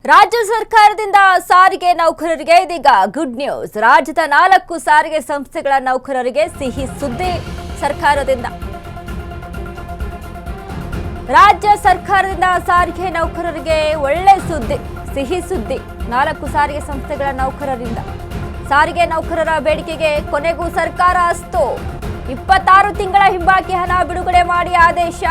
ರಾಜ್ಯ ಸರ್ಕಾರದಿಂದ ಸಾರಿಗೆ ನೌಕರರಿಗೆ ಇದೀಗ ಗುಡ್ ನ್ಯೂಸ್. ರಾಜ್ಯದ 4 ಸಾರಿಗೆ ಸಂಸ್ಥೆಗಳ ನೌಕರರಿಗೆ ಸಿಹಿ ಸುದ್ದಿ ಸರ್ಕಾರದಿಂದ. ರಾಜ್ಯ ಸರ್ಕಾರದಿಂದ ಸಾರಿಗೆ ನೌಕರರಿಗೆ ಒಳ್ಳೆ ಸುದ್ದಿ, ಸಿಹಿ ಸುದ್ದಿ. 4 ಸಾರಿಗೆ ಸಂಸ್ಥೆಗಳ ನೌಕರರಿಂದ ಸಾರಿಗೆ ನೌಕರರ ಬೇಡಿಕೆಗೆ ಕೊನೆಗೂ ಸರ್ಕಾರ ಅಸ್ತು. 26 ತಿಂಗಳ ಹಿಂಬಾಕಿ ಹಣ ಬಿಡುಗಡೆ ಮಾಡಿ ಆದೇಶ.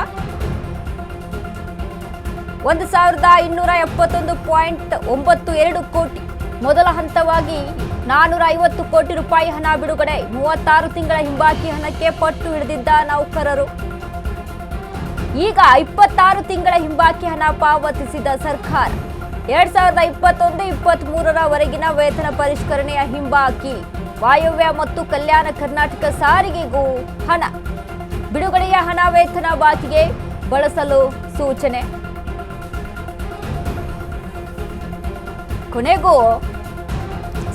1271.92 ಕೋಟಿ. ಮೊದಲ ಹಂತವಾಗಿ 450 ಕೋಟಿ ರೂಪಾಯಿ ಹಣ ಬಿಡುಗಡೆ. 36 ತಿಂಗಳ ಹಿಂಬಾಕಿ ಹಣಕ್ಕೆ ಪಟ್ಟು ಹಿಡಿದಿದ್ದ ನೌಕರರು ಈಗ 26 ತಿಂಗಳ ಹಿಂಬಾಕಿ ಹಣ ಪಾವತಿಸಿದ ಸರ್ಕಾರ. 2021-23 ವರೆಗಿನ ವೇತನ ಪರಿಷ್ಕರಣೆಯ ಹಿಂಬಾಕಿ, ವಾಯವ್ಯ ಮತ್ತು ಕಲ್ಯಾಣ ಕರ್ನಾಟಕ ಸಾರಿಗೆಗೂ ಹಣ ಬಿಡುಗಡೆಯ ಹಣ ವೇತನ ಬಾಕಿಗೆ ಬಳಸಲು ಸೂಚನೆ. ಕೊನೆಗೂ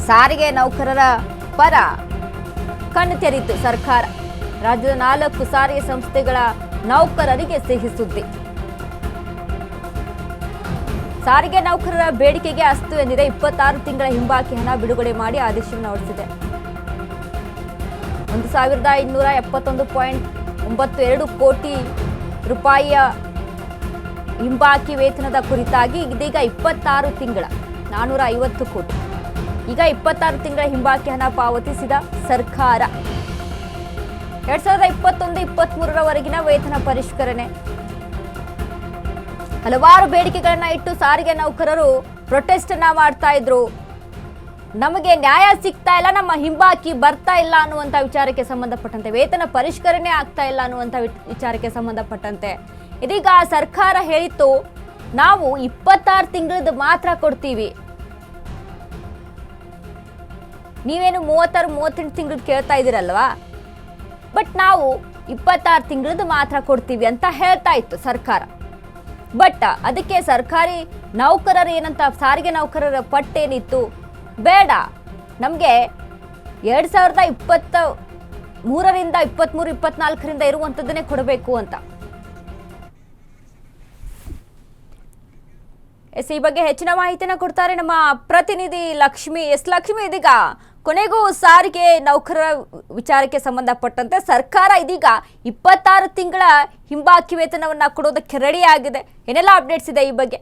ಸಾರಿಗೆ ನೌಕರರ ಪರ ಕಣ್ಣು ತೆರೆಯಿತು ಸರ್ಕಾರ. ರಾಜ್ಯದ 4 ಸಾರಿಗೆ ಸಂಸ್ಥೆಗಳ ನೌಕರರಿಗೆ ಸಿಹಿ ಸುದ್ದಿ. ಸಾರಿಗೆ ನೌಕರರ ಬೇಡಿಕೆಗೆ ಅಸ್ತು ಎಂದಿದೆ. 26 ತಿಂಗಳ ಹಿಂಬಾಕಿ ಹಣ ಬಿಡುಗಡೆ ಮಾಡಿ ಆದೇಶವನ್ನು ಹೊರಡಿಸಿದೆ. 1271.92 ಕೋಟಿ ರೂಪಾಯಿಯ ಹಿಂಬಾಕಿ ವೇತನದ ಕುರಿತಾಗಿ ಇದೀಗ 26 ತಿಂಗಳ 450 ಕೋಟಿ. ಈಗ 26 ತಿಂಗಳ ಹಿಂಬಾಕಿ ಹಣ ಪಾವತಿಸಿದ ಸರ್ಕಾರ. 2021-23 ವರೆಗಿನ ವೇತನ ಪರಿಷ್ಕರಣೆ. ಹಲವಾರು ಬೇಡಿಕೆಗಳನ್ನ ಇಟ್ಟು ಸಾರಿಗೆ ನೌಕರರು ಪ್ರೊಟೆಸ್ಟ್ ಅನ್ನ ಮಾಡ್ತಾ ಇದ್ರು. ನಮಗೆ ನ್ಯಾಯ ಸಿಗ್ತಾ ಇಲ್ಲ, ನಮ್ಮ ಹಿಂಬಾಕಿ ಬರ್ತಾ ಇಲ್ಲ ಅನ್ನುವಂಥ ವಿಚಾರಕ್ಕೆ ಸಂಬಂಧಪಟ್ಟಂತೆ, ವೇತನ ಪರಿಷ್ಕರಣೆ ಆಗ್ತಾ ಇಲ್ಲ ಅನ್ನುವಂಥ ವಿಚಾರಕ್ಕೆ ಸಂಬಂಧಪಟ್ಟಂತೆ ಇದೀಗ ಸರ್ಕಾರ ಹೇಳಿತ್ತು, ನಾವು 26 ತಿಂಗಳದ್ದು ಮಾತ್ರ ಕೊಡ್ತೀವಿ, ನೀವೇನು 36-38 ತಿಂಗಳು ಕೇಳ್ತಾ ಇದ್ದೀರಲ್ವಾ, ಬಟ್ ನಾವು 26 ತಿಂಗಳದ್ದು ಮಾತ್ರ ಕೊಡ್ತೀವಿ ಅಂತ ಹೇಳ್ತಾ ಇತ್ತು ಸರ್ಕಾರ. ಬಟ್ ಅದಕ್ಕೆ ಸರ್ಕಾರಿ ನೌಕರರು ಏನಂತ, ಸಾರಿಗೆ ನೌಕರರ ಪಟ್ಟೇನಿತ್ತು, ಬೇಡ ನಮಗೆ 2023-24 ಇರುವಂಥದ್ದನ್ನೇ ಕೊಡಬೇಕು ಅಂತ. ಈ ಬಗ್ಗೆ ಹೆಚ್ಚಿನ ಮಾಹಿತಿನ ಕೊಡ್ತಾರೆ ನಮ್ಮ ಪ್ರತಿನಿಧಿ ಲಕ್ಷ್ಮಿ. ಲಕ್ಷ್ಮಿ, ಇದೀಗ ಕೊನೆಗೂ ಸಾರಿಗೆ ನೌಕರರ ವಿಚಾರಕ್ಕೆ ಸಂಬಂಧಪಟ್ಟಂತೆ ಸರ್ಕಾರ ಇದೀಗ 26 ತಿಂಗಳ ಹಿಂಬಾಕಿ ವೇತನವನ್ನ ಕೊಡೋದಕ್ಕೆ ರೆಡಿ ಆಗಿದೆ. ಏನೆಲ್ಲ ಅಪ್ಡೇಟ್ಸ್ ಇದೆ ಈ ಬಗ್ಗೆ?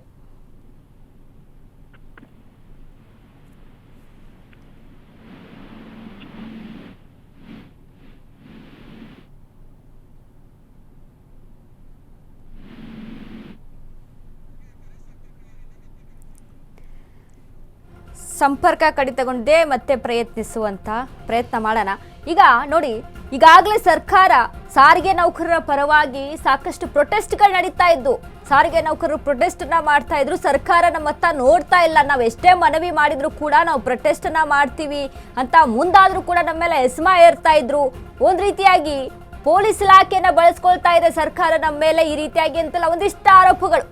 ಸಂಪರ್ಕ ಕಡಿತಗೊಂಡಿದೆ, ಮತ್ತೆ ಪ್ರಯತ್ನ ಮಾಡೋಣ. ಈಗ ನೋಡಿ, ಈಗಾಗಲೇ ಸರ್ಕಾರ ಸಾರಿಗೆ ನೌಕರರ ಪರವಾಗಿ ಸಾಕಷ್ಟು ಪ್ರೊಟೆಸ್ಟ್ಗಳು ನಡೀತಾ ಇದ್ದು, ಸಾರಿಗೆ ನೌಕರರು ಪ್ರೊಟೆಸ್ಟ್ ಅನ್ನ ಮಾಡ್ತಾ ಇದ್ರು. ಸರ್ಕಾರ ನಮ್ಮತ್ತ ನೋಡ್ತಾ ಇಲ್ಲ, ನಾವು ಎಷ್ಟೇ ಮನವಿ ಮಾಡಿದ್ರು ಕೂಡ ನಾವು ಪ್ರೊಟೆಸ್ಟ್ ಅನ್ನ ಮಾಡ್ತೀವಿ ಅಂತ ಮುಂದಾದ್ರೂ ಕೂಡ ನಮ್ಮ ಮೇಲೆ ಎಸ್ಮಾ ಏರ್ತಾ ಇದ್ರು. ಒಂದ್ ರೀತಿಯಾಗಿ ಪೊಲೀಸ್ ಇಲಾಖೆಯನ್ನ ಬಳಸ್ಕೊಳ್ತಾ ಇದೆ ಸರ್ಕಾರ ನಮ್ಮ ಮೇಲೆ, ಈ ರೀತಿಯಾಗಿ ಅಂತೆಲ್ಲ ಒಂದಿಷ್ಟು ಆರೋಪಗಳು.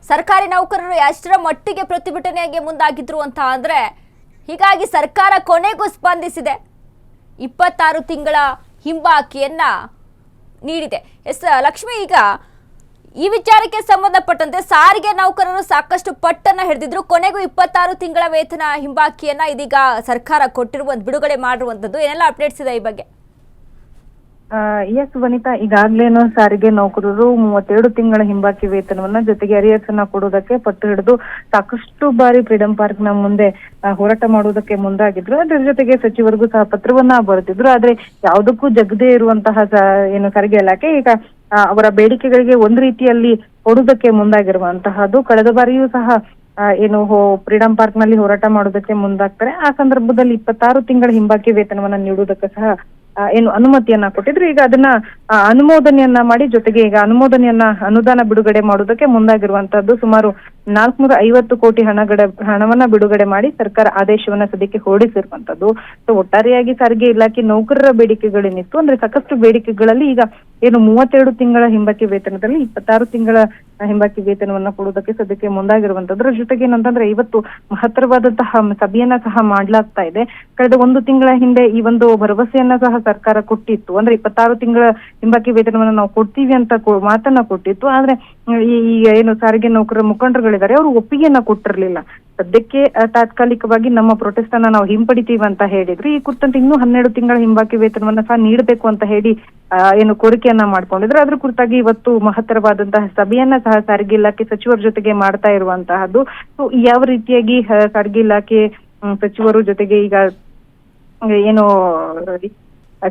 ಸರ್ಕಾರಿ ನೌಕರರು ಎಷ್ಟರ ಮಟ್ಟಿಗೆ ಪ್ರತಿಭಟನೆಗೆ ಮುಂದಾಗಿದ್ರು ಅಂತ ಅಂದ್ರೆ, ಹೀಗಾಗಿ ಸರ್ಕಾರ ಕೊನೆಗೂ ಸ್ಪಂದಿಸಿದೆ, 26 ತಿಂಗಳ ಹಿಂಬಾಕಿಯನ್ನ ನೀಡಿದೆ. ಲಕ್ಷ್ಮಿ, ಈಗ ಈ ವಿಚಾರಕ್ಕೆ ಸಂಬಂಧಪಟ್ಟಂತೆ ಸಾರಿಗೆ ನೌಕರರು ಸಾಕಷ್ಟು ಪಟ್ಟನ್ನ ಹಿಡಿದಿದ್ರು. ಕೊನೆಗೂ 26 ತಿಂಗಳ ವೇತನ ಹಿಂಬಾಕಿಯನ್ನ ಇದೀಗ ಸರ್ಕಾರ ಬಿಡುಗಡೆ ಮಾಡಿರುವಂತದ್ದು. ಏನೆಲ್ಲ ಅಪ್ಡೇಟ್ಸ್ ಇದೆ ಈ ಬಗ್ಗೆ? ಎಸ್ ವನಿತಾ, ಈಗಾಗ್ಲೇನು ಸಾರಿಗೆ ನೌಕರರು 32 ತಿಂಗಳ ಹಿಂಬಾಕಿ ವೇತನವನ್ನ ಜೊತೆಗೆ ಅರಿಯರ್ಸ್ ಅನ್ನ ಕೊಡೋದಕ್ಕೆ ಪಟ್ಟು ಹಿಡಿದು ಸಾಕಷ್ಟು ಬಾರಿ ಫ್ರೀಡಂ ಪಾರ್ಕ್ ನ ಮುಂದೆ ಹೋರಾಟ ಮಾಡುವುದಕ್ಕೆ ಮುಂದಾಗಿದ್ರು. ಅದ್ರ ಜೊತೆಗೆ ಸಚಿವರಿಗೂ ಸಹ ಪತ್ರವನ್ನ ಬರೆದಿದ್ರು. ಆದ್ರೆ ಯಾವುದಕ್ಕೂ ಜಗದೇ ಇರುವಂತಹ ಏನು ಸಾರಿಗೆ ಇಲಾಖೆ ಈಗ ಅವರ ಬೇಡಿಕೆಗಳಿಗೆ ಒಂದ್ ರೀತಿಯಲ್ಲಿ ಕೊಡುವುದಕ್ಕೆ ಮುಂದಾಗಿರುವಂತಹದ್ದು. ಕಳೆದ ಬಾರಿಯೂ ಸಹ ಏನು ಫ್ರೀಡಂ ಪಾರ್ಕ್ ನಲ್ಲಿ ಹೋರಾಟ ಮಾಡೋದಕ್ಕೆ ಮುಂದಾಗ್ತಾರೆ. ಆ ಸಂದರ್ಭದಲ್ಲಿ 26 ತಿಂಗಳ ಹಿಂಬಾಕಿ ವೇತನವನ್ನ ನೀಡುವುದಕ್ಕೆ ಸಹ ಏನು ಅನುಮತಿಯನ್ನ ಕೊಟ್ಟಿದ್ರು. ಈಗ ಅದನ್ನ ಅನುಮೋದನೆಯನ್ನ ಮಾಡಿ, ಜೊತೆಗೆ ಈಗ ಅನುದಾನ ಬಿಡುಗಡೆ ಮಾಡೋದಕ್ಕೆ ಮುಂದಾಗಿರುವಂತಹದ್ದು. ಸುಮಾರು 450 ಕೋಟಿ ಹಣವನ್ನ ಬಿಡುಗಡೆ ಮಾಡಿ ಸರ್ಕಾರ ಆದೇಶವನ್ನ ಸದ್ಯಕ್ಕೆ ಹೊರಡಿಸಿರುವಂತದ್ದು. ಸೊ ಒಟ್ಟಾರೆಯಾಗಿ ಸಾರಿಗೆ ಇಲಾಖೆ ನೌಕರರ ಬೇಡಿಕೆಗಳೇನಿತ್ತು ಅಂದ್ರೆ ಸಾಕಷ್ಟು ಬೇಡಿಕೆಗಳಲ್ಲಿ ಈಗ ಏನು 32 ತಿಂಗಳ ಹಿಂಬಾಕಿ ವೇತನದಲ್ಲಿ 26 ತಿಂಗಳ ಹಿಂಬಾಕಿ ವೇತನವನ್ನ ಕೊಡುವುದಕ್ಕೆ ಸದ್ಯಕ್ಕೆ ಮುಂದಾಗಿರುವಂತದ್ರ ಜೊತೆಗೆ ಏನಂತಂದ್ರೆ ಇವತ್ತು ಮಹತ್ತರವಾದಂತಹ ಸಭೆಯನ್ನ ಸಹ ಮಾಡ್ಲಾಗ್ತಾ ಇದೆ. ಕಳೆದ 1 ತಿಂಗಳ ಹಿಂದೆ ಈ ಒಂದು ಭರವಸೆಯನ್ನ ಸಹ ಸರ್ಕಾರ ಕೊಟ್ಟಿತ್ತು. ಅಂದ್ರೆ 26 ತಿಂಗಳ ಹಿಂಬಾಕಿ ವೇತನವನ್ನ ನಾವು ಕೊಡ್ತೀವಿ ಅಂತ ಮಾತನ್ನ ಕೊಟ್ಟಿತ್ತು. ಆದ್ರೆ ಈಗ ಏನು ಸಾರಿಗೆ ನೌಕರರ ಮುಖಂಡರುಗಳಿದ್ದಾರೆ ಅವರು ಒಪ್ಪಿಗೆಯನ್ನ ಕೊಟ್ಟಿರ್ಲಿಲ್ಲ. ಸದ್ಯಕ್ಕೆ ತಾತ್ಕಾಲಿಕವಾಗಿ ನಮ್ಮ ಪ್ರೊಟೆಸ್ಟ್ ಅನ್ನ ನಾವು ಹಿಂಪಡಿತೀವಿ ಅಂತ ಹೇಳಿದ್ರು. ಈ ಕುರಿತಂತೆ ಇನ್ನೂ 12 ತಿಂಗಳ ಹಿಂಬಾಕಿ ವೇತನವನ್ನ ಸಹ ನೀಡಬೇಕು ಅಂತ ಹೇಳಿ ಏನು ಕೋರಿಕೆಯನ್ನ ಮಾಡ್ಕೊಂಡಿದ್ರು. ಅದ್ರ ಕುರಿತಾಗಿ ಇವತ್ತು ಮಹತ್ತರವಾದಂತಹ ಸಭೆಯನ್ನ ಸಹ ಸಾರಿಗೆ ಇಲಾಖೆ ಸಚಿವರ ಜೊತೆಗೆ ಮಾಡ್ತಾ ಇರುವಂತಹದ್ದು. ಸೊ ಯಾವ ರೀತಿಯಾಗಿ ಸಾರಿಗೆ ಇಲಾಖೆ ಸಚಿವರು ಜೊತೆಗೆ ಈಗ ಏನು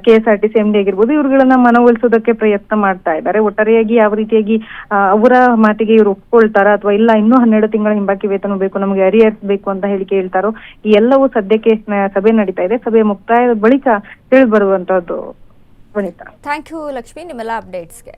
KSRTC MD ಆಗಿರ್ಬೋದು ಇವ್ರುಗಳನ್ನ ಮನವೊಲಿಸೋದಕ್ಕೆ ಪ್ರಯತ್ನ ಮಾಡ್ತಾ ಇದ್ದಾರೆ. ಒಟ್ಟಾರೆಯಾಗಿ ಯಾವ ರೀತಿಯಾಗಿ ಅವರ ಮಾತಿಗೆ ಇವ್ರು ಒಪ್ಕೊಳ್ತಾರ ಅಥವಾ ಇಲ್ಲ ಇನ್ನೂ 12 ತಿಂಗಳ ಹಿಂಬಾಕಿ ವೇತನ ಬೇಕು, ನಮಗೆ ಅರಿಯರ್ಸ್ ಬೇಕು ಅಂತ ಹೇಳಿ ಕೇಳ್ತಾರೋ, ಈ ಎಲ್ಲವೂ ಸದ್ಯಕ್ಕೆ ಸಭೆ ನಡೀತಾ ಇದೆ. ಸಭೆ ಮುಕ್ತಾಯದ ಬಳಿಕ ತಿಳಿದು ಬರುವಂತದ್ದು. ವನಿತಾ, ಥ್ಯಾಂಕ್ ಯು ಲಕ್ಷ್ಮಿ ನಿಮ್ಮೆಲ್ಲ ಅಪ್ಡೇಟ್ಸ್ಗೆ.